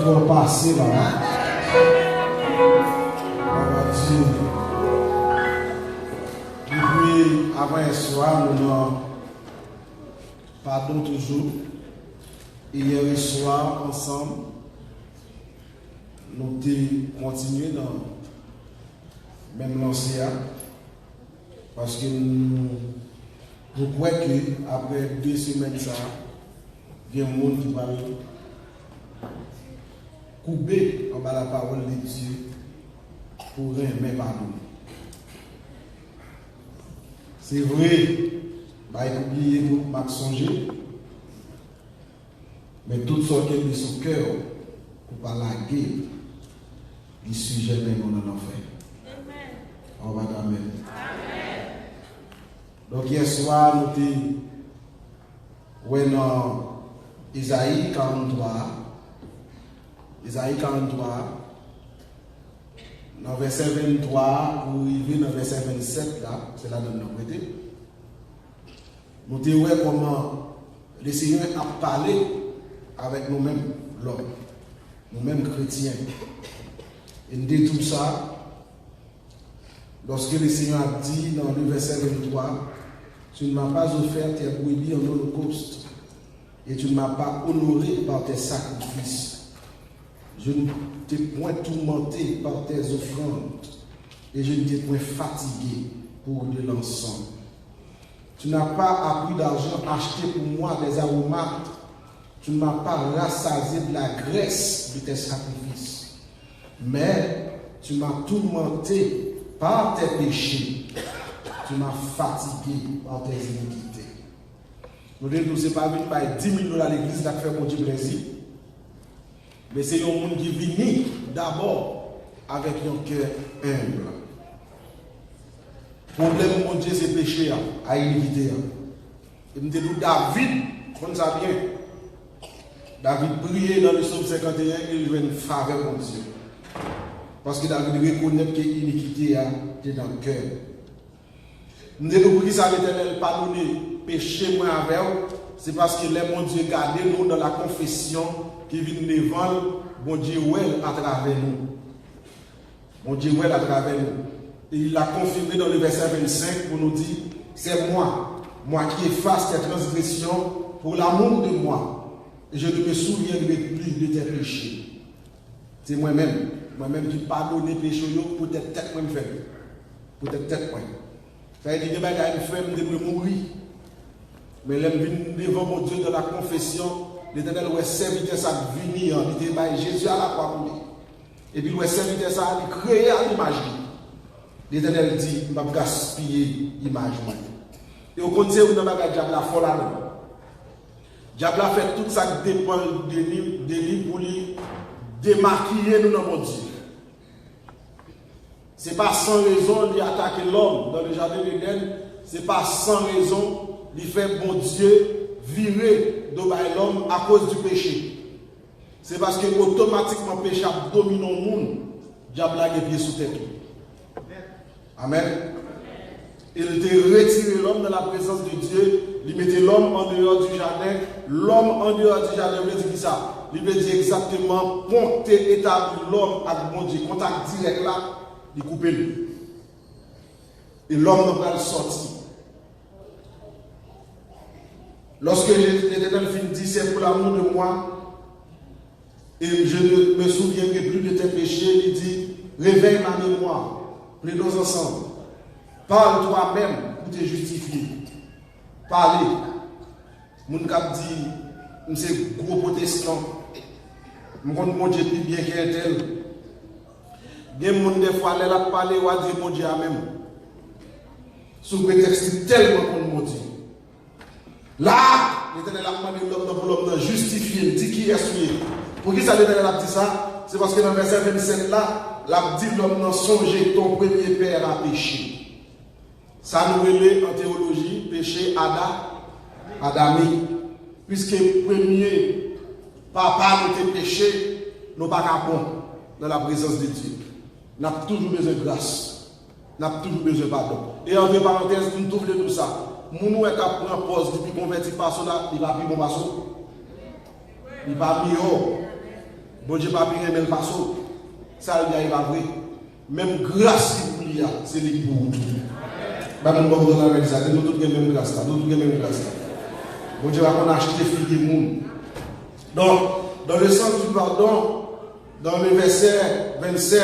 trop passé là. On va dire. Depuis avant un soir, nous avons pardon toujours. Hier soir, ensemble, nous avons continué dans même l'ancien. Parce que nous croyons qu'après 2 semaines, ça, il y a un monde qui va couper en bas la parole de Dieu pour aimer pardon. C'est vrai, bah, oublier nous, m'a songé, mais tout ce qui est de son cœur, pour pas la guerre, il sujet même on en fait. On va amen. Donc hier soir, nous étions dans Isaïe 43. Isaïe 43, dans verset 23, pour arriver dans verset 27, là, c'est là dans notre côté. Nous étions comment le Seigneur a parlé avec nous-mêmes, l'homme, nous-mêmes chrétiens. Et nous dit tout ça, lorsque le Seigneur a dit dans le verset 23, tu ne m'as pas offert tes brebis en holocauste, et tu ne m'as pas honoré par tes sacrifices. Je ne t'ai point tourmenté par tes offrandes, et je ne t'ai point fatigué pour de l'encens. Tu n'as pas appris d'argent acheté pour moi des aromates, tu ne m'as pas rassasié de la graisse de tes sacrifices, mais tu m'as tourmenté par tes péchés, tu m'as fatigué par tes iniquités. Nous ne sommes pas venus par $10 000 à l'église qui a fait mon Dieu plaisir. Mais c'est un monde qui vient d'abord avec un cœur humble. Le problème, mon Dieu, c'est péché, à iniquité. Et nous disons David, comme ça bien. David priait dans le psaume 51 et il veut une faveur, mon Dieu. Parce que David reconnaît que l'iniquité est dans le cœur. Nous disons que ça l'Éternel pardonner péché moins avec, c'est parce que les mon Dieu gardé nous dans la confession qui vient devant, bon Dieu ouais à travers nous. Mon Dieu ouais à travers nous. Et il l'a confirmé dans le verset 25 pour nous dire, c'est moi qui efface tes transgressions pour l'amour de moi. Et je ne me souviendrai plus de tes péchés. C'est moi-même qui pardonne les péchés pour tes têtes moi faible. Pour tes têtes moi. Ça veut dire que je femme de mourir. Mais l'homme devant mon Dieu dans la confession, l'Éternel ouais serviteur ça venir, il était Jésus à la croix pour lui. Et puis le serviteur ça il créé à l'image. L'Éternel dit, je vais gaspiller l'image. Et au contraire, vous n'avez pas diable la folle à nous. Diable a fait tout ça qui dépend de lui pour lui démaquiller nous dans mon Dieu. Ce n'est pas sans raison qu'il attaque l'homme dans le jardin d'Éden. Ce n'est pas sans raison qu'il fait bon Dieu virer de l'homme à cause du péché. C'est parce que automatiquement le péché domine le monde. Diable a les pieds sous tête. Amen. Il était retiré l'homme dans la présence de Dieu. Il mettait l'homme en dehors du jardin. L'homme en dehors du jardin veut dire ça. Il veut dire exactement ponter établir l'homme avec mon Dieu. Contact direct là, il coupe lui. Et l'homme n'a pas sorti. Lorsque l'Éternel dit c'est pour l'amour de moi, et je ne me souviendrai plus de tes péchés, il dit réveille ma mémoire, prenons ensemble. Parle toi-même pour te justifier. Parlez. Mon cap dit, c'est gros protestant. Mon Dieu plus bien qu'un tel. Des gens des fois, elle a parlé ou a dit mon Dieu à même. Sous prétexte tellement qu'on mon Dieu. Là, l'Éternel a demandé l'homme pour l'homme justifier, dit qui est souillé. Pour qui ça l'Éternel a dit ça? C'est parce que dans le verset 27 là, l'a dit l'homme n'a songé ton premier père a péché. Ça nous relève en théologie, péché Adami. Puisque premier papa nous était péché, nous pas bon dans la présence de Dieu. Nous avons toujours besoin de grâce. Nous avons toujours besoin de pardon. Et en parenthèse, nous trouvons tout ça. Nous est capable de prendre pause depuis converti par cela, il va plus bon passo. Il va mieux. Bon Dieu pas bien le passo. Ça il y a pas vrai. Même grâce qu'il y a, c'est lui pour vous. Bah mon bon dans la ça, nous tous même grâce là, nous tous même grâce là. Bon Dieu va qu'on acheter fille du monde. Donc dans le sens du pardon, dans le verset 27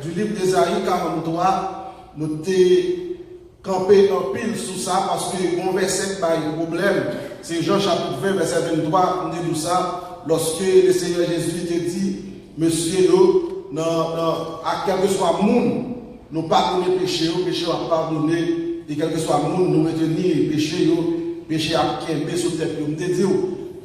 du livre d'Ésaïe 43, nous t'es campé en pile sous ça parce que mon verset pas un problème. C'est Jean chapitre 20 verset 23, on dit tout ça lorsque le Seigneur Jésus te dit monsieur nous à quel que soit monde nous pardonner péché à pardonner et quel que soit monde nous retenir péché à quimper sous tête nous te dit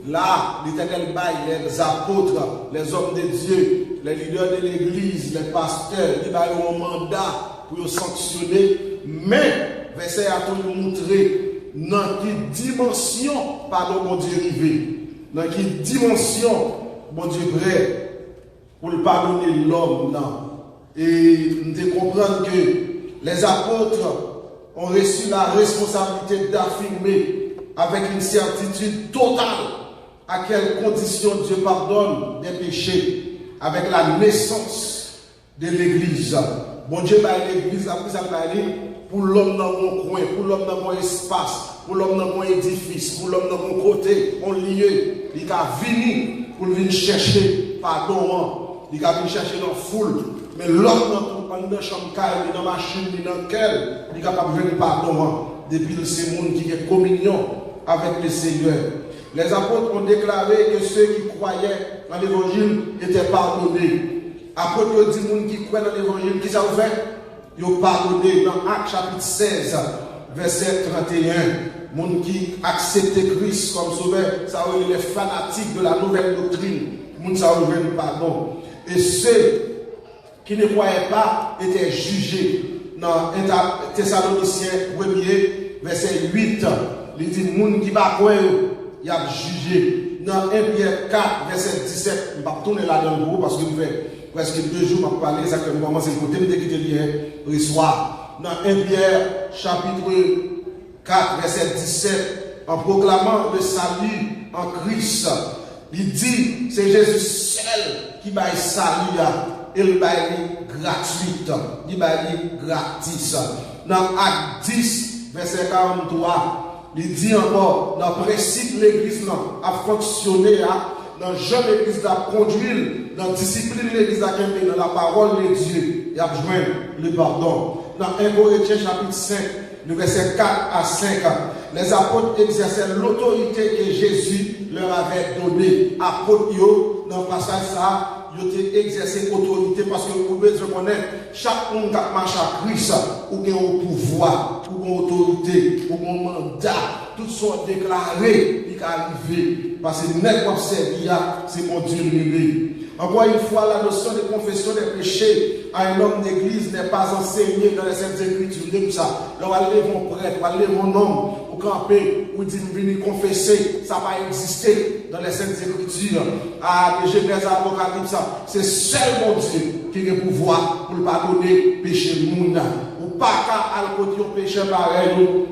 là l'Éternel bail les apôtres les hommes de Dieu les leaders de l'église les pasteurs ils baillent un mandat pour sanctionner mais verset a tout nous montrer dans quelle dimension pardon mon Dieu arrivé dans quelle dimension mon Dieu prêt pour le pardonner l'homme et nous comprendre que les apôtres ont reçu la responsabilité d'affirmer avec une certitude totale à quelles conditions Dieu pardonne des péchés avec la naissance de l'église. Bon Dieu va l'église après ça va aller pour l'homme dans mon coin, pour l'homme dans mon espace, pour l'homme dans mon édifice, pour l'homme dans mon côté, mon lieu. Il a venu pour venir chercher pardon. Il a venir chercher dans la foule. Mais l'homme dans la chambre, dans la machine, dans laquelle il est capable de venir pardon. Depuis ce monde qui est communion avec le Seigneur. Les apôtres ont déclaré que ceux qui croyaient dans l'évangile étaient pardonnés. Apôtres ont dit les gens qui croient dans l'évangile, qui ça fait? Ils ont pardonné dans Actes chapitre 16, verset 31. Les gens qui acceptent Christ comme sauveur, ça veut dire les fanatiques de la nouvelle doctrine. Les gens qui ont pardon. Et ceux qui ne croyaient pas étaient jugés. Dans Thessaloniciens 1er, verset 8, il dit les gens qui ne croient pas, il a jugé. Dans 1 Pierre 4, verset 17, je ne vais pas tourner là dans le groupe parce que je fais presque 2 jours pour parler exactement comment c'est le côté de quitter le soir. Dans 1 Pierre chapitre 4, verset 17, en proclamant le salut en Christ, il dit c'est Jésus seul qui va salut et il va gratuit, il va gratis. Dans Acte 10, verset 43, il dit encore, dans le principe de l'église a fonctionné, dans Jean l'église a conduit, dans la discipline de l'église a campé, dans la parole de Dieu, il a besoin le pardon. Dans 1 Corinthiens chapitre 5, le verset 4 à 5, les apôtres exerçaient l'autorité que Jésus leur avait donnée. Apôtres, dans le passage ça, ils ont exercé l'autorité parce que vous pouvez reconnaître, chaque monde qui marche à Christ, ou qui a un pouvoir, ou une autorité, ou un mandat, tout sont déclarés, ils arrivent. Parce que net comme c'est mon Dieu lui. Encore une fois, la notion de confession des péchés à un homme d'église n'est pas enseignée dans les Saintes Écritures. Comme ça, on va aller mon prêtre, on va aller mon homme, au camper, ou dit venir confesser, ça va exister dans les Saintes Écritures. À Genèse, à Apocalypse, c'est seul mon Dieu qui a le pouvoir pour pardonner le péché du monde. Ou pas qu'à côté du péché pareil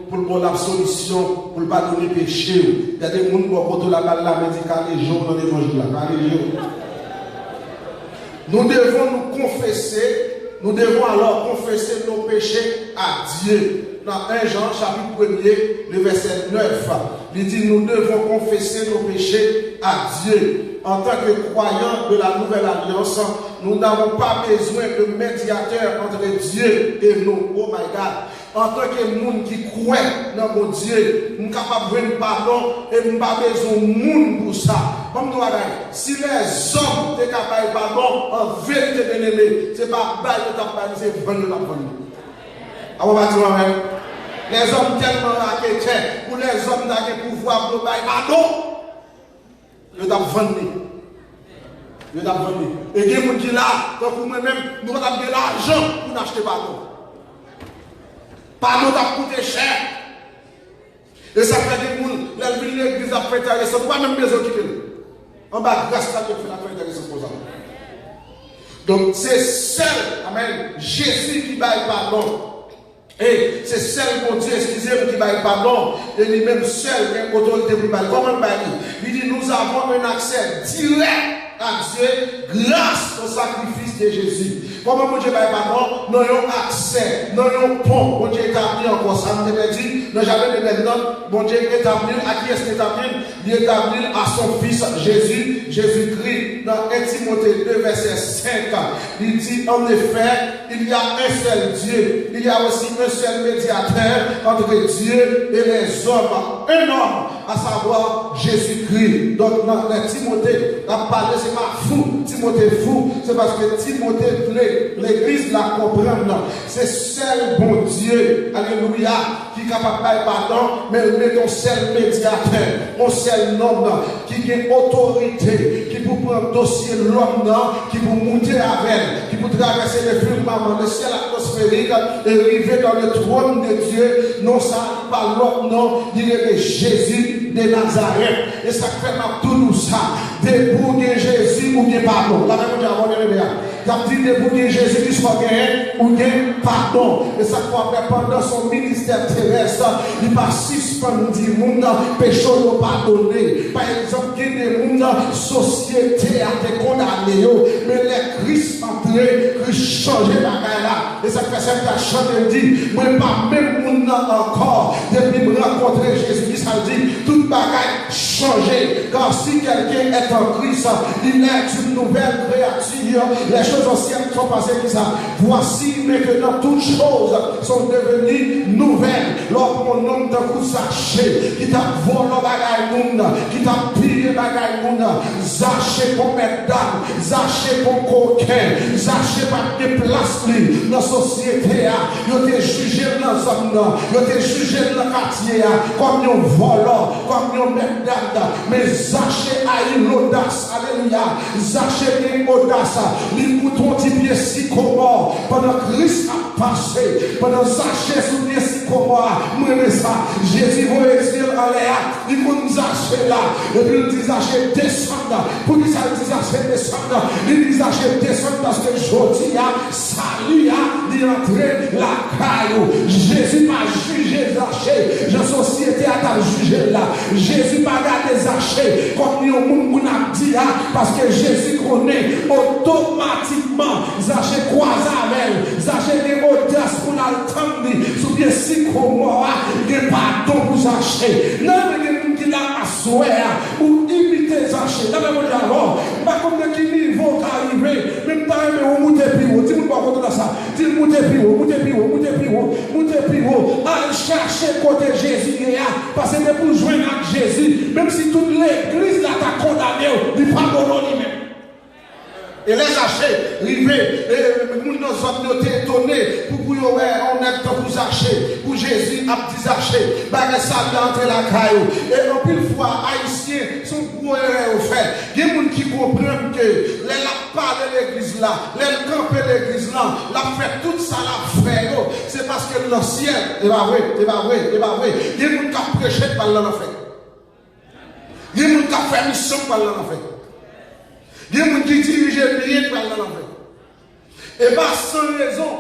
pour la solution, pour pardonner le péché. Il y a des gens qui ont la balle là, médicale les jours dans l'évangile. Nous devons nous confesser, nous devons alors confesser nos péchés à Dieu. Dans 1 Jean chapitre 1er, le verset 9, il dit nous devons confesser nos péchés à Dieu. En tant que croyants de la nouvelle alliance, nous n'avons pas besoin de médiateur entre Dieu et nous. Oh my God. En tant que monde qui croit dans mon Dieu, nous sommes capables de pardon et nous n'avons pas besoin de monde pour ça. Si les hommes sont capables de pardon, en vérité, ce n'est pas bail de campagne, c'est vendre la famille. On va dire même. Les hommes tellement raquettés, pour les hommes qui ont le pouvoir pour bail pardon, ils ont vendu. Ils ont vendu. Et il y a des gens qui sont là, donc moi-même, nous avons de l'argent pour acheter pardon. Pardon t'a coûté cher. Et ça fait des gens, l'église a fait intéressant, pas même besoin de quitter. En bas, grâce à Dieu, fait la fait intéressant pour ça. Donc, c'est seul, amen, Jésus qui baille pardon. Et c'est seul mon Dieu, excusez-moi, qui baille pardon. Et lui-même seul qui a une autorité pour bailler. Comment bailler? Il dit, nous nous avons un accès direct à Dieu grâce au sacrifice de Jésus. Comment mon Dieu va pardon, nous avons accès, nous avons pont, mon Dieu établi encore, ça me dit, nous jamais de maintenant, mon Dieu établi, à qui est-ce établi? Il établi à son fils Jésus, Jésus-Christ, dans 1 Timothée 2, verset 5, il dit, en effet, il y a un seul Dieu, il y a aussi un seul médiateur entre Dieu et les hommes, un homme, à savoir Jésus-Christ. Donc, dans Timothée, on a parlé, c'est pas fou, Timothée fou, c'est parce que Timothée plaît, l'église la comprend. C'est seul bon Dieu, alléluia, qui est capable de faire pardon, mais met ton seul médiateur, mon seul homme, qui a autorité, qui peut prendre dossier l'homme, qui peut monter avec, qui peut traverser les firmaments, le ciel atmosphérique, et arriver dans le trône de Dieu. Non, ça pas l'autre, non, il est Jésus de Nazareth. Et ça fait tout nous ça. Debout de Jésus ou de pardon. La même chose avant de revenir. Il a dit debout de Jésus qui soit gagné ou de pardon. Et ça croit pendant son ministère terrestre, il va suspendre du monde, péché nous pardonner. Par exemple, il y a des mondes, société a été condamné, mais les Christ entré, Christ changé la là. Et ça fait ça que chanté dit, moi pas même monde encore, depuis me rencontrer Jésus, ça dit, toute bagaille changé. Car si quelqu'un est en Christ, il est une nouvelle créature. Les choses anciennes sont passées comme ça. Voici maintenant toutes choses sont devenues nouvelles. Lorsque mon nom t'a saché, qui t'a volé bagaille monde, qui t'a pillé bagaille monde, zaché pour mesdames, zaché pour coquin, zaché par des places dans la société, ils t'ont jugé dans les hommes, ils t'ont jugé dans le quartier, comme un volant, comme un mesdames, mais zaché a eu l'audace, alléluia, zaché a eu l'audace, les moutons du pied si comment, pendant que Christ a passé, pendant zaché sous pied si comment, moi ça, Jésus va expirer en l'air, il nous zaché là, et puis il dit zaché descendre, pour qu'il s'agisse zaché descendre, il dit zaché descendre parce que aujourd'hui, salut, il entre la caillou, Jésus m'a jugé zaché, la société a t'a jugé là, Jésus m'a gardé zaché, comme il y a un monde a dit, parce que Jésus connaît automatiquement, zaché croise avec, zaché des audaces pour l'attendre, sous bien si comment, il n'y a pas pardon pour zaché, non, mais il y a qui l'a assoé, ou imiter zaché, non, mais alors, pas comme de qui niveau qu'arriver, même temps, mais on monte plus haut, dis-moi pas contre ça, dis-moi monte plus haut, monte plus haut, monte plus haut, monte plus haut, allez chercher côté Jésus, parce que pour joindre avec Jésus, même si toute l'église là t'a condamné, il pardonne lui-même. Et les achets, rivés, nous sommes étonnés pour on est pour Zaché, pour Jésus a dit Zaché, bah ça vient entrer la caillou. Et en plus fois, Haïtiens sont gros erreurs au fait. Il y a des gens qui comprennent que les pas de l'église là, les camper l'église là, la fait tout ça la fait. C'est parce que le ciel, c'est pas vrai, c'est pas vrai, c'est pas vrai. Il y a des gens qui ont prêché par l'enfer. Il y a des gens qui ont fait mission par l'enfer. Il y a des gens qui dirigent bien par l'enfer. Et pas sans raison.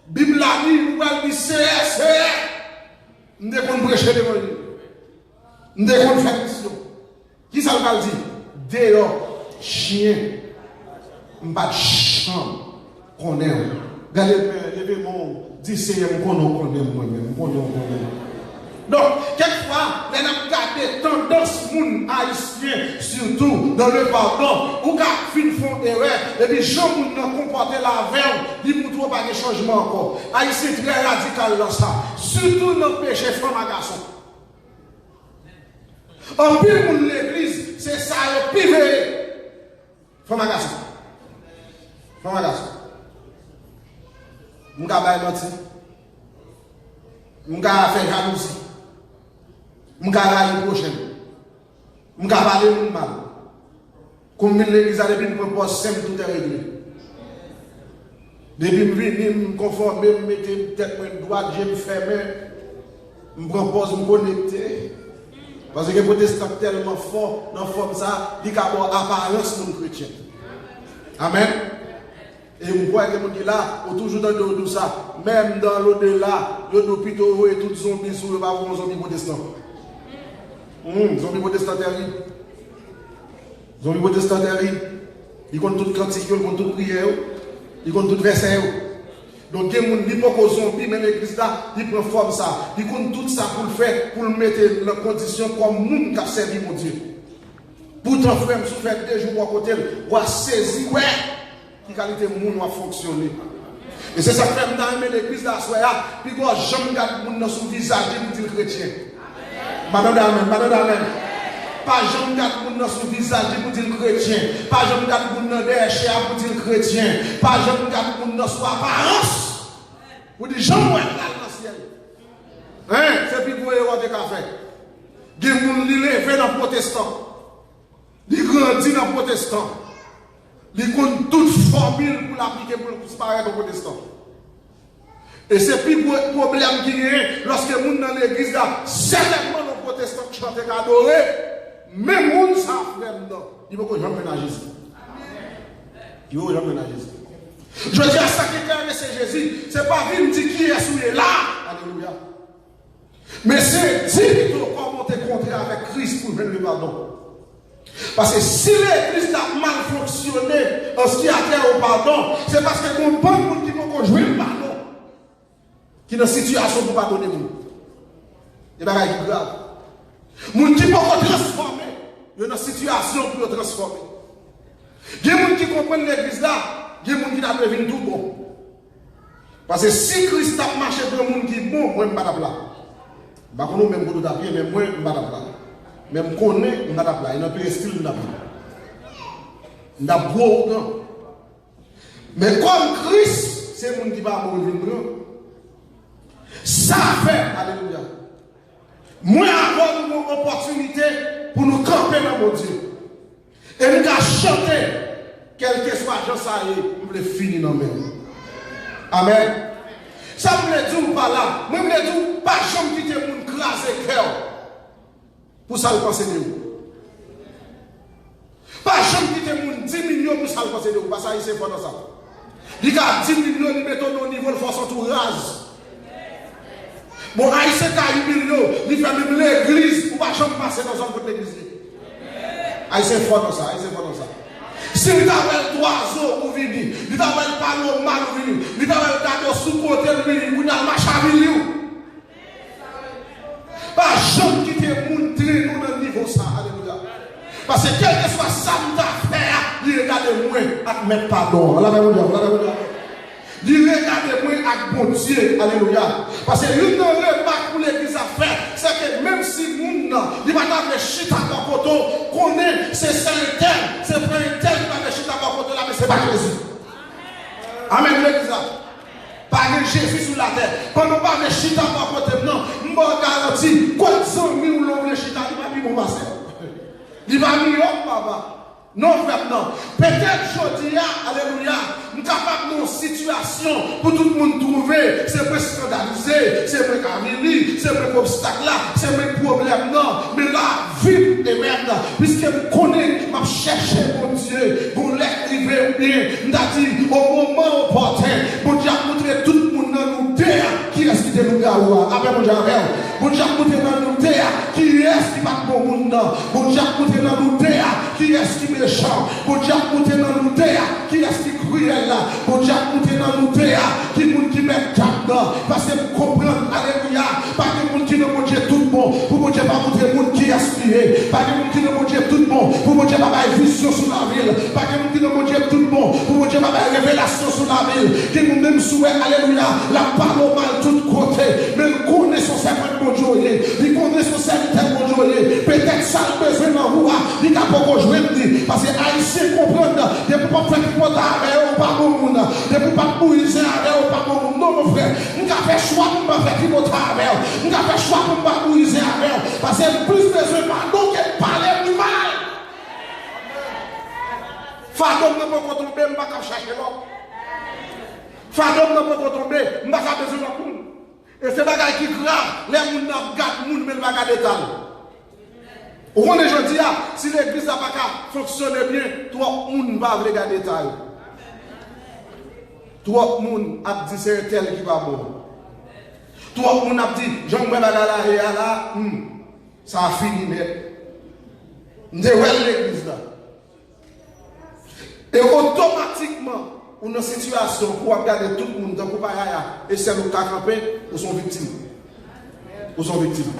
Bible a dit, nous allons dire, c'est. Nous devons prêcher devant lui. Nous devons faire mission. Qui ça va dire? Dehors, chien, m'bat chambre, qu'on aime. Regardez, levez mon 10e qu'on aime moi-même. Donc, quelquefois, les gens gardent tendance moun haïtien, surtout dans le pardon, ou quand fin font erreur, et puis gens moun nan comporter la veille, ils ne trouvent pas de changement encore. Haïtien très radical dans ça, surtout dans le péché femme à garçon. En plus, moun l'église, c'est ça, le pivé. Femme à garçon. Femme à garçon. M'ka baye menti. M'ka fait jalousie. M'ka raille prochaine. M'ka parler moun mal. Comme l'église a depuis me propose simple tout est réglé. Depuis me conformer, me mettre tête droite, je me fermer, me propose me connecter. Parce que les protestants tellement fort dans la forme ça, il y a une apparence de chrétien. Amen. Et vous voyez que les gens là, toujours dans tout ça, même dans l'au-delà, il y a des hôpitaux et tous les zombies sur le bas, zombies protestants. Zombies protestants terribles. Ils ont eu protestants ils ont tout cantique, ils ont tout prière, ils ont tout verset. Donc, il y a des gens qui zombie, mais l'église là, il prend forme ça. Il compte tout ça pour le faire, pour le mettre en condition comme monde qui a servi mon Dieu. Pourtant, frère, je fais des jours à côté, on a saisi, ouais, qui qualité de monde a fonctionné. Et c'est ça que je fais dans l'église là, puis quand je regarde le monde dans son visage, il dit chrétien. Madame, amen. Pas je regarde le monde dans son visage, il dit chrétien. Pas je regarde le monde dans des chairs, pour dire chrétien. Pas je regarde le monde dans son apparence, pour dire j'en vois là dans le ciel. Hein? C'est plus pour les rois de café. Il y a des gens qui lèvent dans le protestant. Il grandit dans le protestant. Il compte toute formule pour l'appliquer pour disparaître au protestant. Et c'est plus le problème qui est lorsque les gens dans l'église, certainement les protestants qui chantent et adorent, même les gens savent même il faut que j'en prenne à Jésus. Il faut que j'en prenne à Jésus. Je dis à ça qui est c'est Jésus, ce n'est pas venir dire qui est souillé là. Alléluia. Mais c'est dire comment tu es contré avec Christ pour venir le pardon. Parce que si l'église a mal fonctionné en ce qui a trait au pardon, c'est parce que mon bon monde qui vont jouer le pardon, qui est dans une situation pour pardonner vous. C'est pas grave. Moun qui peut transformer, il y a une situation pour transformer. Il y a des gens qui comprennent l'église là, il y a des gens qui doivent devenir tout bon. Parce que si Christ a marché pour le monde qui est bon, moi je ne suis pas là. Je ne sais pas même pour tout à pied, mais moi je ne suis pas là. Même connaît, on a la il n'a pas de style, on a beau, non. Mais comme Christ, c'est le monde qui va mourir. Ça fait, alléluia. Moi, avoir une opportunité pour nous camper dans mon Dieu. Et nous chanter, quel que soit Jean Saïe, nous voulons finir dans le même. Amen. Ça me dit ou pas là, moi, je me dis, pas jamais quitter mon classe et cœur. Pour ça, le penser de vous. Pas jamais quitter mon 10 millions pour ça, le penser de vous. Parce que ça, il s'est fait dans ça. Il y a 10 millions, il met au niveau de force entourage. Bon, Haïtien a 8 millions, il fait même l'église, pour pas jamais passer dans un côté de l'église. Haïtien fort dans ça, Haïtien fort dans ça. Si il t'appelle 3 jours pour venir, il t'appelle pas le mal pour venir, il t'appelle cadeau sous côté de venir, vous n'avez pas chavilé. Pas jamais quitter mon train nous dans le niveau ça, alléluia. Parce que quel que soit ça, nous faire, il regarde moi avec mes pardon. Alléluia. Il regarde moi avec bon Dieu, alléluia. Parce que l'une dans le bac pour l'église à faire, c'est que même si nous, il va avoir chita à coton, connaît, c'est un tel, c'est pas un tel qui va avoir chita à coton là, mais c'est pas Jésus. Amen, l'église là. Pas Jésus sur la terre. Quand on parle de chita par côté, non, je garantis, quoi de 100 000 ou l'on chita, il va venir mon pasteur. Il va venir, papa. Non, frère, non. Peut-être je dis, alléluia, nous sommes capables d'une situation pour tout le monde trouver. C'est pas scandalisé, c'est pas camili, c'est pas obstacle là, c'est pas problème, non. Mais là, vive et merde, puisque je connais, je cherche mon Dieu, pour l'écrire bien, je dit, au moment opportun, pour Dieu montrer tout le monde dans nous terre, qui est-ce qui est nous garoua, après mon Dieu, pour Dieu montrer dans nous terre, qui est-ce qui va pour monde, pour Dieu montrer dans nous terre, qui est-ce qui méchant, pour Dieu montrer dans nous terre, qui est-ce qui cruel là, pour Dieu montrer dans nous terre, qui monde qui met cap là, parce que vous comprenez, alléluia, pas que monde qui ne mange tout bon, pour mon Dieu pas montrer monde qui aspire, pas que monde qui ne mange tout bon, pour mon Dieu pas avoir vision sur la ville, pas que monde qui ne mange tout bon, pour mon Dieu pas avoir révélation sur la ville, qui nous même souhait, alléluia, la parole mal tout côté, mais nous connaissons certains bon Dieu, nous connaissons certains bon Dieu, peut-être ça le besoin dans vous, il n'a pas joué, parce que Haïtien comprendre, il ne peut pas faire qu'il faut avec ou pas bon monde, il ne peut pas bouillir avec ou pas bon monde, non mon frère, nous avons fait choix pour ne pas faire qu'il faut avec, nous avons fait choix pour ne pas bouillir avec, parce que plus besoin de pardon que de parler du mal. Fadom ne peut pas tomber, je ne vais pas chercher l'homme. Fadom ne peut pas tomber, je ne vais pas besoin de l'homme. Et c'est bagay qui grave, les gens ne regardent pas, mais le bagay détail. Au fond des gens disent, si l'église n'a pas fonctionné bien, toi, on ne va pas regarder détail. Toi, on a dit c'est tel qui va bon. Toi, on a dit, j'en vais là, ça a fini net. Nous devons l'église là. Et automatiquement, on a une situation pour regarder tout le monde dans le et c'est le cas campé ou sont victimes. Ou sont victimes.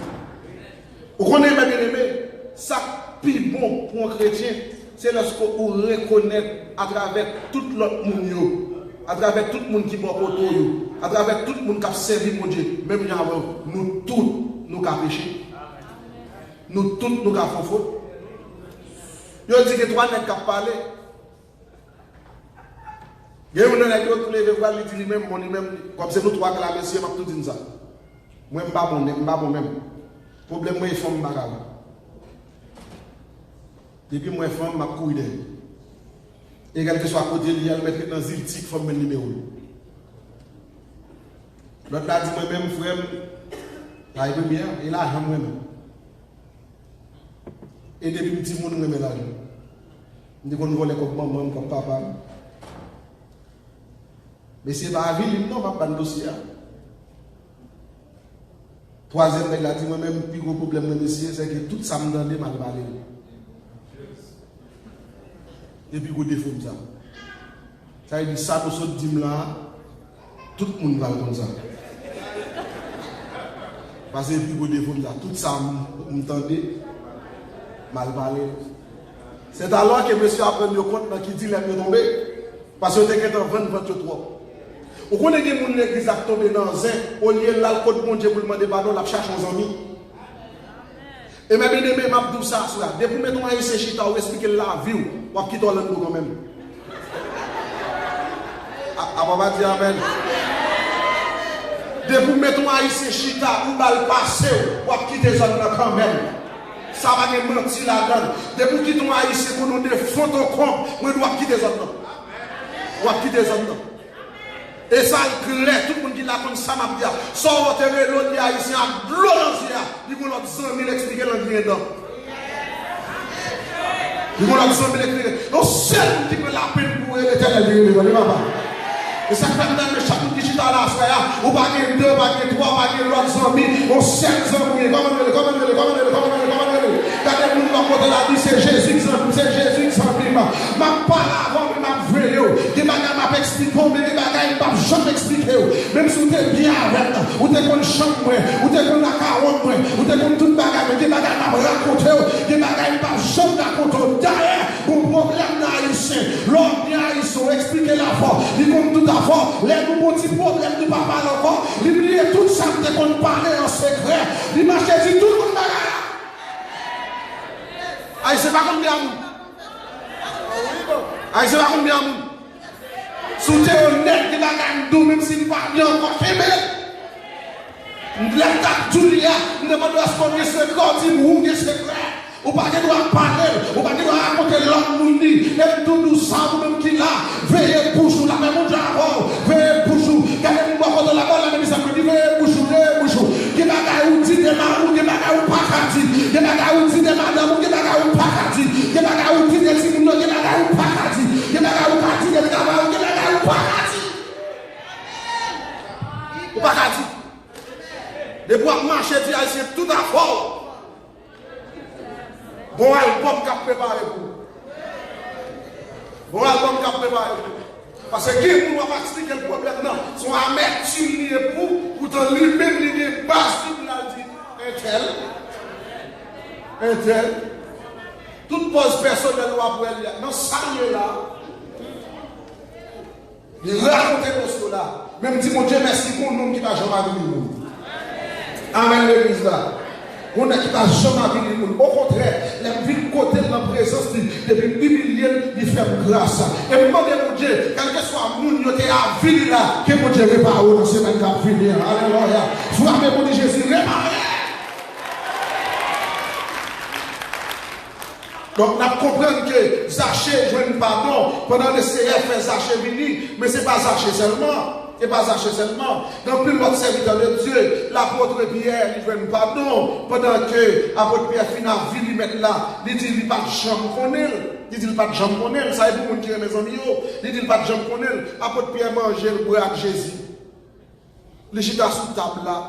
Vous connaissez bien aimé, ça plus bon pour un chrétien, c'est lorsqu'on reconnaît à travers tout l'autre monde, à travers tout le monde qui est autour, à travers tout le monde qui a servi mon Dieu, même nous tous, nous avons péché. Nous tous, nous avons fait faute. Je dis que trois nègres qui ont parlé. Il y a un nègre qui a dit même, comme c'est nous trois qui l'avons essayé, je vais tout dire ça. Moi, je ne suis pas bon même. Le problème, moi, je suis femme bagarre. Depuis moi, je suis femme, je suis couille. Et quel que soit à côté, il y a un mettre dans ziltique, il faut me numéro. L'autre a dit moi-même, frère, il est bien, il a l'argent moi-même. Et depuis petit monde, je me l'argent. Je dis qu'on vole comme maman, comme papa. Mais c'est pas la ville, non, pas de dossier. Troisième, il a dit moi-même, le plus gros problème de monsieur, c'est que tout ça me donne mal parlé. Et puis, il défaut ça. Ça veut dire ça, pour ce dîme là, tout le monde va comme ça. Parce que puis il défaut ça. Tout ça, me tendait mal parlé. C'est alors que monsieur a pris le compte qui dit qu'il est tombé. Parce que c'était en 2023. Vous connaissez des gens qui l'église qui tombé dans un, au lieu de l'alcool de mon Dieu pour demander pardon, la cherche aux amis. Et même bien aimé, je dis ça, dès que vous mettez un haïtien chita, vous expliquez la vie, vous quittez l'autre quand même. On va dire amen. Dès que vous mettez un haïtien chita, vous allez passer, vous quittez l'autre quand même. Ça va me mentir là-dedans. Dès que vous quittez un haïtien pour nous défendre au compte, vous devez quitter l'autre. Vous quittez l'autre. Et ça, clair, tout le monde qui l'a comme ça m'a dit, soit votre l'autre haïtien à l'autre, il faut l'autre 100 000 expliquer l'anglais dedans. Il faut l'autre 100 000 expliquer. Donc, c'est qui peut la peine pour l'éternel, et ça fait que chaque digital là, ou pas que 2, pas que 3, pas que l'autre 100 000, on 7 000, comment regardez-nous dans côté la vie, c'est Jésus, c'est Jésus, sans prime. Ma parole avant, ma veille, des bagages m'a expliqué, mais des bagages m'a jamais expliqué. Même si vous êtes bien avec, ou t'es comme chambre, ou t'es comme la carotte, ou t'es comme tout bagage, des bagages m'a raconté, des bagages m'a jamais raconté. Derrière, pour problème d'haïtien, l'homme bien haïtien, expliquer la foi, il compte tout à fait, les nouveaux petits problèmes du papa encore, il oublie tout ça, t'es qu'on parlait en secret, il m'a dit tout le monde bagage. Aïe, c'est pas combien de monde. Aïe, c'est pas combien de monde. Si tu es honnête, tu vas gagner, même si tu ne vas pas bien encore filmer. L'état de Julia, ne demande pas ce qu'on est secret, ou est secret. Ou pas qu'il doit parler, ou pas qu'il doit raconter l'homme mouni, et tout ça, ou même qu'il a, veillez pour vous, la même chose avant, veillez pour vous, gardez-vous pas contre la balle, la même chose, veillez pour vous, qui va gagner ou dit des marous, qui va gagner ou pas kati, qui va gagner ou dit des madames, qui va gagner ou pas kati, qui va gagner ou dit des signes, qui va gagner ou pas kati, qui va gagner ou kati, qui va gagner ou pas kati. Ou pas kati. De pouvoir marcher, c'est tout à fort. Bon album qu'a préparé pour vous. Bon album qu'a préparé pour vous. Parce que qui ne va pas expliquer le problème, non. Son amertume lié pour te lui-même lié base, tout l'a dit. Un tel. Toute pause personnelle doit pour elle. Non, ça y est là. Il raconte ce là. Même si mon Dieu merci pour nous qui va jamais venir. Amen, l'église là. On a qui n'a jamais vu le monde. Au contraire, les villes côté de la présence depuis 8 millions, il fait grâce. Et demandez mon Dieu, quel que soit le monde qui est à ville là, que mon Dieu répare dans ce même cap venir. Alléluia. Soyez mon Dieu Jésus, réparez. Donc, on comprend que Zachée joue pardon pendant le CF fait Zachée venir, mais ce n'est pas Zachée seulement. Et pas Zachée seulement. Dans plus l'autre serviteur de Dieu, l'apôtre Pierre, il veut pardon. Pendant que l'apôtre Pierre finit à vie, il met là, il dit, il pas de jambe connaître. Il dit, il pas de jambe connaître. Ça y est pour vous dire, mes amis, il dit, il pas de jambe connaître. L'apôtre Pierre mangeait le bras de Jésus. Le chita sous table là.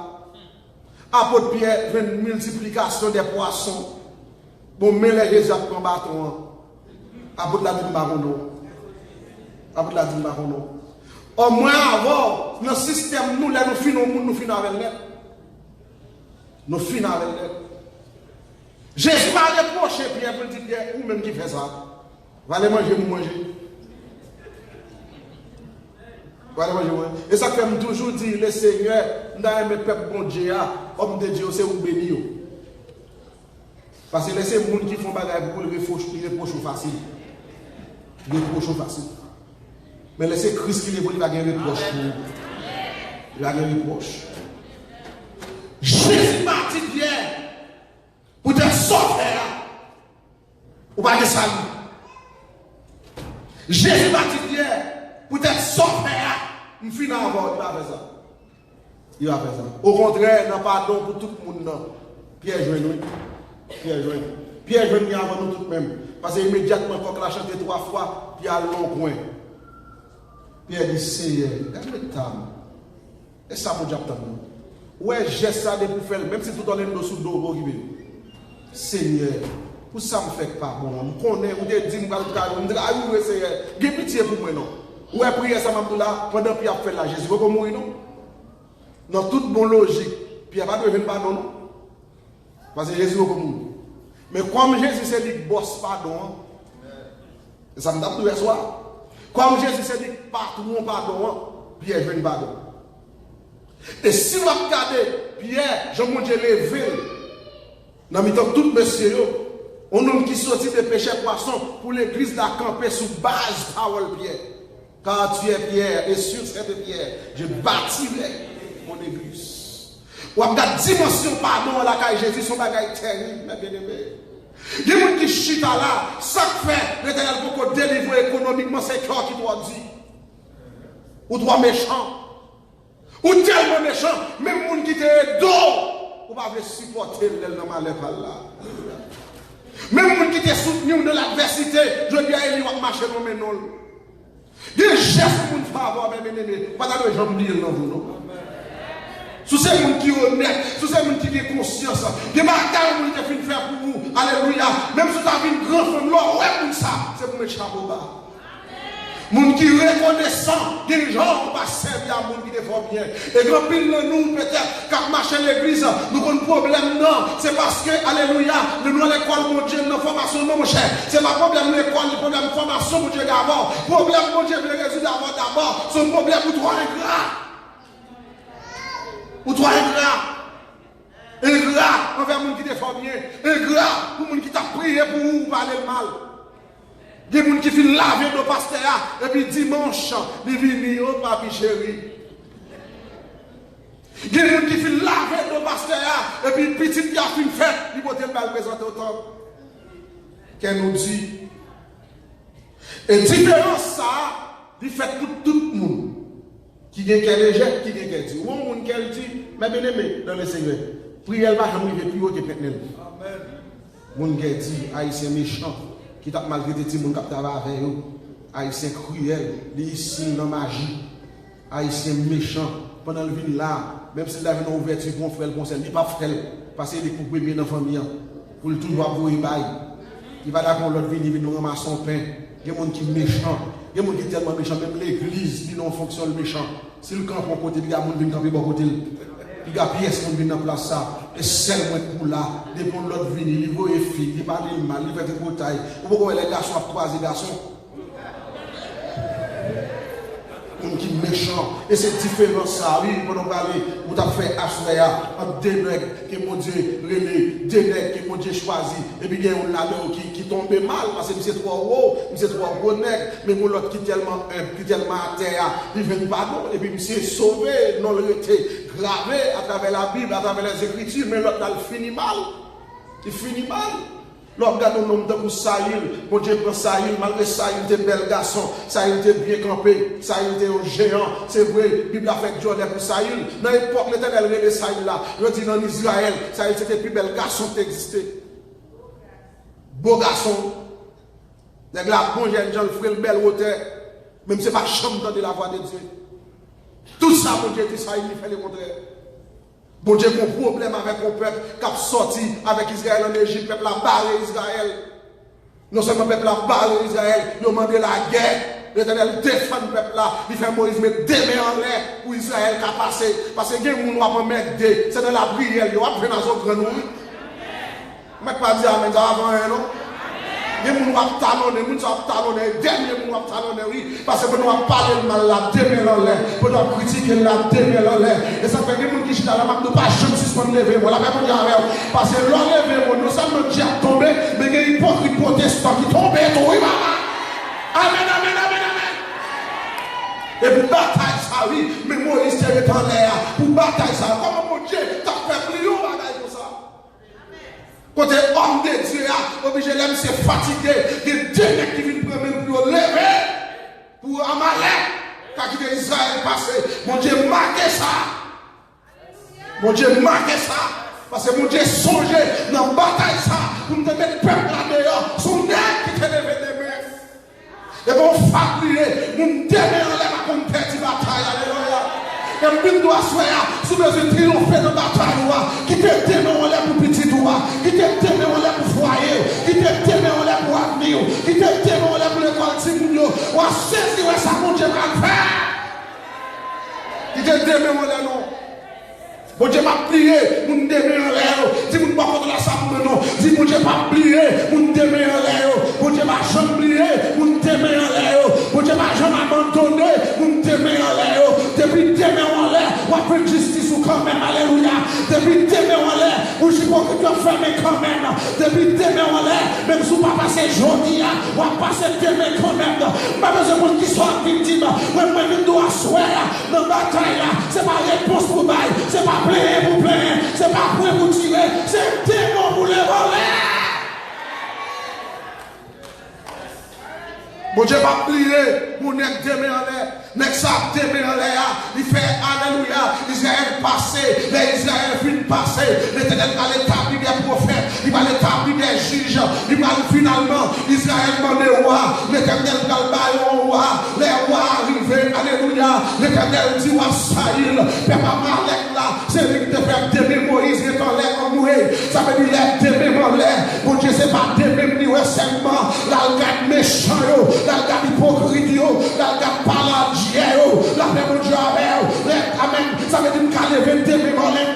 L'apôtre Pierre fait une multiplication des poissons. Bon, mais les Jésus a pris un bâton. L'apôtre l'a dit, baron. Après la dit, au moins avant, dans le système, nous, là, nous finissons avec net. Nous finissons avec net. Jésus m'a reproché, Pierre, pour dire, ou même qui fait ça. Va aller manger, vous manger. Va aller manger, et ça fait toujours dire, le Seigneur, dans mes peuples, bon Dieu, homme de Dieu, c'est où béni. Parce que laissez les gens qui font bagarre pour le reproche facile. Reproche facile. Mais laissez Christ qui les voit, il va gagner reproche. Il va gagner reproche. Jésus parti Pierre pour te sauver. Ou pas de salut. Jésus parti Pierre pour te sauver. Il finit avant, il va faire ça. Il va faire ça. Au contraire, il n'a pas pardon pour tout le monde. Pierre Joël. Pierre Joël avant nous tous même. Parce que immédiatement, quand il a chanté 3 fois, puis il y a un long point. Pierre dit, Seigneur, et ça mon diable t'aime. Ouais, j'ai ça de pour faire, même si tout en est sous le dos, Seigneur, pour ça me fait pas bon. Je connais, vous dites, je me dis, Seigneur, j'ai pitié pour moi, non. Ouais, prier ça m'a là, pendant que Pierre fait la Jésus, vous mourir, non. Dans toute bonne logique, Pierre va devenir pardon, non. Parce que Jésus va mourir. Mais comme Jésus s'est dit, boss pardon, ça me donne le soir. Comme Jésus s'est dit, partout mon pardon, Pierre veut pardon. Et si vous regardez, Pierre, Jean-Mon-Dieu levé, dans le temps tout monsieur, un homme qui sortit de péché poisson pour l'église d'acamper sous base parole Pierre. Car tu es Pierre, et sur cette pierre, je bâtirai mon église. Ou regardez dimension pardon à la caille Jésus, son bagage terrible, mes bien-aimés. Il y a des gens qui chutent là, ça fait, l'éternel pour délivrer économiquement, c'est cœur qui doit dire. Ou doit méchant. Ou tellement méchant, même les gens qui te dos, ou pas supporter le mal par là. Même les gens qui te soutenu de l'adversité, je dis à lui, on marcher dans mes noms. Des gestes pour nous faire avoir, mes bien-aimés, pas de gens dire non, non. Sous ces gens qui sont honnêtes, sous ces gens qui ont conscience, des bagages qui ont fait faire pour vous, alléluia. Même si vous avez une grande femme, là, ouais, pour ça, c'est pour mes chapeaux bas. Les gens qui sont reconnaissants, des gens qui ne servir à gens qui ne font bien. Et grand pile de nous, peut-être, quand marcher à l'église, nous avons un problème, non. C'est parce que, alléluia, nous avons l'école, mon Dieu, nos formations, non, mon cher. C'est pas problème de l'école, le problème de formation, mon Dieu, d'abord. Problème, mon Dieu, le résultat d'abord. C'est un problème pour toi, ingrat. Ou toi ingrat envers les gens qui te font bien, ingrat pour les gens qui t'ont prié pour vous parler le mal. Des gens qui viennent laver nos pasteurs et puis dimanche, ils viennent au papi chéri. Des gens qui viennent laver nos pasteurs et puis petit qui a fait une fête, ils vont te le présenter autant. Qu'elle nous dit. Et différence ça, il fait pour tout le monde. Qui gagne qu'elle rejette, qui gagne qu'elle dit. Ou on qu'elle dit, mais bien aimé dans le Seigneur. Prière va arriver plus haut que maintenant. Amen. Mon qu'elle dit, haïtien méchant, qui t'a malgré des gens qui travaillent avec eux. Haïtien cruel, ici dans magie. Haïtien méchant, pendant le vin là, même si il a une ouverture pour faire le conseil, il n'est pas frère, parce qu'il est pour bien dans la famille. Pour le tout doit vous y bailler. Il va d'accord l'autre vin, il vient nous ramasser son pain. Il y a des gens qui sont méchants. Il y a des gens qui sont tellement méchants. Même l'église, ils n'ont fonctionne méchant. Si le camp est côté, il y a des gens qui viennent camper bon côté. Il y a des pièces qui viennent dans place ça. Et seulement pour là, des gens de l'autre vie, ils voient les filles, ils parlent mal, ils font des batailles. Pourquoi les garçons ont croisé les garçons? Qui méchant. Et c'est différent ça. Oui, pour nous parler, vous avez fait Ashlea entre deux nègres que mon Dieu relais, deux nègres que mon Dieu choisi. Et puis il y a un là qui tombe mal parce que c'est trop haut, c'est trop gros nègre. Mais mon l'autre qui tellement à terre, il vient pardon. Et puis monsieur sauvé, non le été gravé à travers la Bible, à travers les Écritures. Mais l'autre là, il finit mal. Il finit mal. Lorsque nous avons de Saïl, mon Dieu prend Saïl, malgré Saïl était bel garçon, Saïl était bien campé, Saïl était un géant, c'est vrai, la Bible a fait Dieu pour Saïl. Dans l'époque, l'éternel de Saïl là, je dis dans Israël, Saïl c'était le plus bel garçon qui existait. Beau garçon, les gars, bon jeune gens, le frère, le bel hauteur, même si ce n'est pas chambre de la voix de Dieu. Tout ça, mon Dieu, dit Saïl, il fait le contraire. Bon Dieu, mon problème avec mon peuple qui a sorti avec Israël en Égypte, le peuple a barré Israël. Non seulement le peuple a barré Israël, il a demandé la guerre. l'Éternel défend le peuple là. Il fait Moïse mettre des mains en l'air pour Israël qui a passé. Parce que il y a des gens qui vont mettre des. C'est dans la prière. Ils vont prendre dans son grand nom. Mais pas dire Amen, ça avant un non. Les gens qui vont talonner, les gens qui vont talonner, dernier qui vont talonner, oui. Parce que nous allons parler de mal là, des mains en l'air. Nous allons critiquer là, des mains en l'air. Et ça fait des gens qui sont dans la map, nous ne pas jamais suspendre lever. Voilà, même on dit avec. Parce que l'enlever, nous sommes notre Dieu tombé, mais il y a des hypocrites protestants qui tombent, oui, maman. Amen, amen, amen, amen. Et pour bataille ça, oui, mais Moïse est en l'air. Pour bataille ça, comment mon Dieu t'a fait plier au bagaille pour ça? Côté homme de Dieu, obligé de se fatiguer, de Dieu qui vient prendre pour lever, pour Amalek, quand il est Israël passé. Mon Dieu marqué ça. Mon Dieu marqué ça. Parce que mon Dieu songeait dans la bataille ça, pour me mettre le peuple là-dedans, son nez qui te levé des mains. Et bon, fabriquer, mon Dieu en l'air à compter de bataille. Alléluia. Et puis, doit soyez, sous besoin de triompher dans la bataille, qui te t'aime en l'air pour petit doigt, qui te t'aime en l'air pour foyer, qui te t'aime en l'air pour avenir, qui te t'aime en l'air pour l'école Timounio, ou à saisir ça, mon Dieu va le faire. Qui te t'aime en l'air, non. Mon Dieu m'a plié, mon Dieu en l'air, dis mon pas contre la salle, non, dis mon Dieu m'a plié, mon Dieu en l'air, mon Dieu m'a jamais plié, mon Dieu en l'air, mon Dieu m'a jamais abandonné, mon Dieu en l'air, depuis Dieu en l'air, on a fait justice ou quand même, alléluia, depuis Dieu en l'air, ou je sais pas que tu as fermé quand même, depuis Dieu en l'air, même si on pas passé aujourd'hui, on va passer Dieu quand même, pas besoin de qui soit victime, moi-même je dois soir dans la bataille, c'est pas réponse pour bail, c'est pas plaire pour plaire, c'est pas pour vous tirer, c'est démon pour les voler. Mon Dieu va plier, mon nez démon en l'air, nez ça démon en l'air, il fait alléluia, Israël passé, les Israël fin passé, l'Éternel va l'établir des prophètes, il va l'établir des juges, il va finalement, Israël va les rois, l'Éternel va le bailler au roi, les rois arrivés, alléluia, l'Éternel dit à Saïl, père Amalek là, c'est lui qui te fait démon Moïse, qui est en l'air en mourir, ça veut dire les démon en l'air, mon Dieu c'est pas démon ni seulement, là le gars méchant, là le gars hypocrite, là le gars paladien, là le Dieu avec, amen, ça veut dire qu'à lever démon en l'air,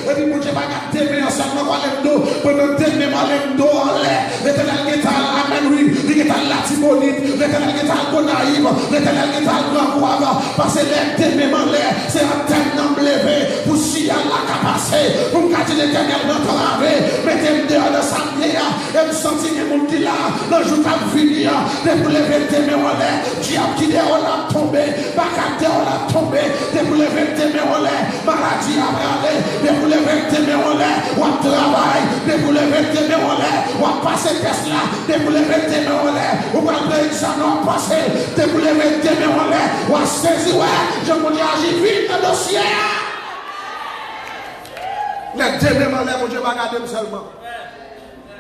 et puis mon Dieu va garder démon seulement en l'air, pendant démon en l'air, l'Éternel qui est à amen, oui, il est à la Timonite, l'Éternel qui est à Gonaïm, l'Éternel qui est à Grand-Guava, parce que les démons en l'air, c'est un terme levé, pour si à la capacité, pour garder l'Éternel dans ton rêve, mettez-le dehors de sa vie, et me sentir que mon qui là, dans le jour de venir, de vous lever démons en l'air, diable qui dehors l'a tombé, bacard dehors l'a tombé, de vous lever démons en l'air, maladie à aller, de vous lever démons en l'air, ou à travail, de vous lever démons en l'air, ou à passer test là, de vous lever démons en l'air, ou à faire examen passer, de vous lever démons en l'air, ou à saisir, ouais, je vous dis, agis vite dans le dossier. Les démons en l'air, mon Dieu va garder seulement.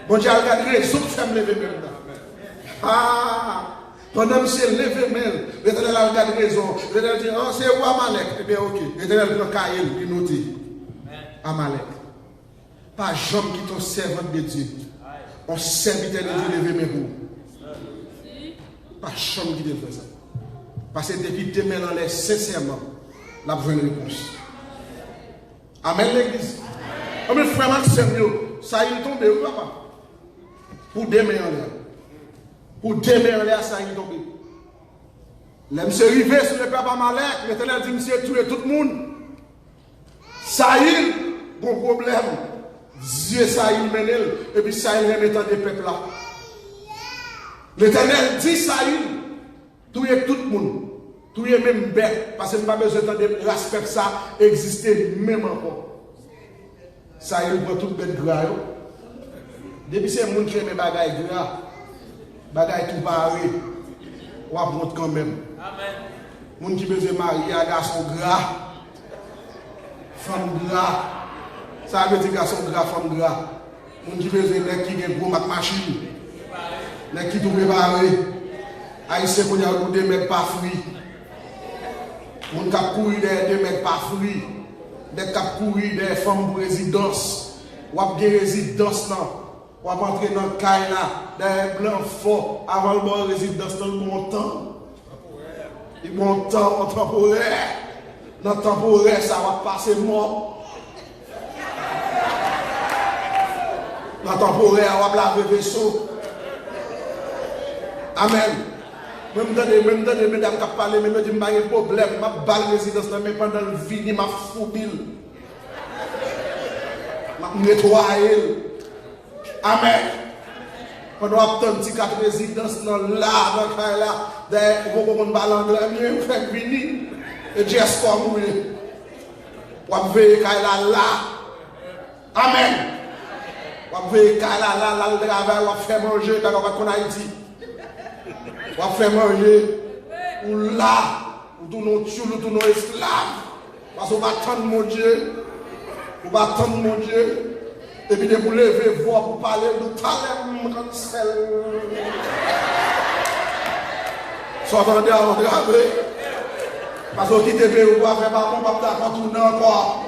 Mon Dieu a regardé, sauf que je me lever maintenant. Ah, pendant que c'est levé même, l'Éternel a regardé raison. L'Éternel dit, oh, c'est où Amalek? Eh bien, ok. L'Éternel prend Kaïl, il note Amalek. Pas jamais qui ton servant de Dieu. On serviteur de Dieu levé même pour. Pas jamais qui devrait ça. Parce que depuis demain dans les sincèrement, la bonne réponse. Amen l'église. Amen frère Maxime, ça y est tombé ou pas? Pour demain en l'air. Pour demain en l'air, ça y est tombé. Là, monsieur arrivé sur le peuple Amalek, l'Éternel dit, monsieur, tuer tout le monde. Ça y est, bon problème. Dieu, ça y est, menel, et puis ça y est, remettant des peuples là. L'Éternel dit, ça y est, tuer tout le monde. Tuer même bête, parce que je n'ai pas besoin de l'aspect ça exister même encore. Ça y est, pour tout bête gras. Depuis c'est le monde qui aime les bagailles gras, bagailles tout pareil, on va prendre quand même. Amen. Monde qui besoin marier un garçon gras, femme gras, ça veut dire garçon gras, femme gras. Monde qui besoin de qui a gros machine, les qui tout préparé, haïtien qu'on a ou 2 mètres par fruit. Monde qui a couru des 2 mètres par fruit, des qui a couru des femmes pour résidence, ou a des résidences là. On va entrer dans le caille là, des blancs forts, avant le bon résidence dans le bon temps. Il y a un temps temporaire. Dans le temporaire, ça va passer mort. Dans le temporaire, on va laver le vaisseau. Amen. Même dans les mesdames qui parlent, même si je n'ai pas de problème, je vais balle résidence, mais pendant le vide, je vais fouiller. Je vais nettoyer. Amen. Pendant que tu as un petit cadre de résidence, dans là, vous pouvez me parler anglais, vous faites venir. Et Dieu est comme vous. Vous pouvez là. Amen. Vous pouvez là, vous faire manger, vous va Haïti. Vous faire manger, ou là, ou tous nos esclaves. Parce qu'on va attendre mon Dieu. On va attendre mon Dieu. Et puis de vous lever, voir pour parler de talent comme celle. Soit attendez à regarder. Parce que quitte le vous faire par mon papa tourner encore.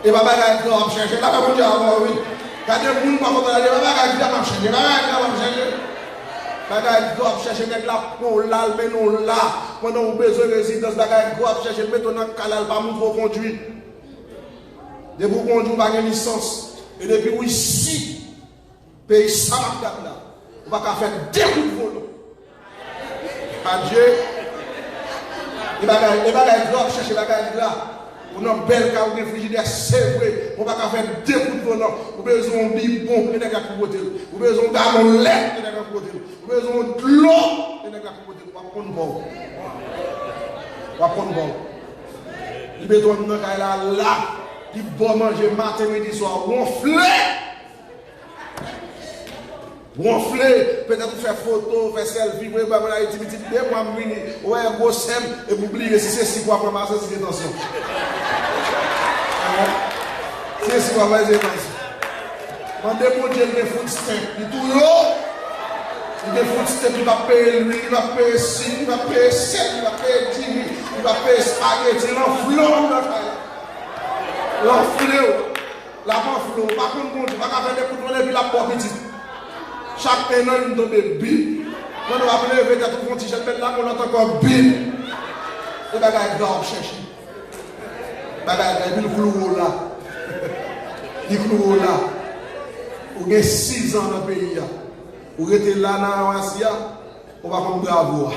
Et papa va être chercher. Là, mon Dieu, oui. Quand les gens vont aller, papa va être chercher. Bagay gop chercher nèg la pour là mais non là pendant on besoin résidence bagay gop chercher mettre dans canal pas mon faut conduire de vous conduire pas une licence et depuis ici pays ça là on va faire deux coups de volant adieu et bagay gop chercher bagay là on a belle car on frigidaire c'est vrai on va faire deux coups de volant on besoin de bibon et nèg pour côté on besoin de gallon lait et nèg pour côté on besoin de l'eau et nèg pour côté on va prendre bon on va prendre bon il besoin de là il bon manger matin midi soir gonfler peut-être faire photo faire selfie pour pas la intimité de moi mini ouais gros sem et oublier si c'est si quoi pour marcher c'est attention c'est si quoi faire attention mandez mon Dieu de foot step il tout l'eau il de foot step il va payer lui il va payer si il va payer 7 il va payer 10 il va payer spaghetti l'enflon la panflon par contre bon tu vas faire des coups de la porte petite chaque année, nous donnons des billes. Quand on va lever, tu as tout le t-shirt, là, on entend encore billes. Et bagaille grave, chercher. Bagaille, il clou là. Il clou là. Vous avez 6 ans dans le pays. Vous êtes là dans la Asia, on va comme bravo.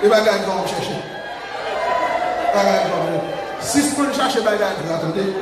Et bagaille grave, chercher. Bagaille grave. Si vous pouvez chercher bagaille grave, attendez.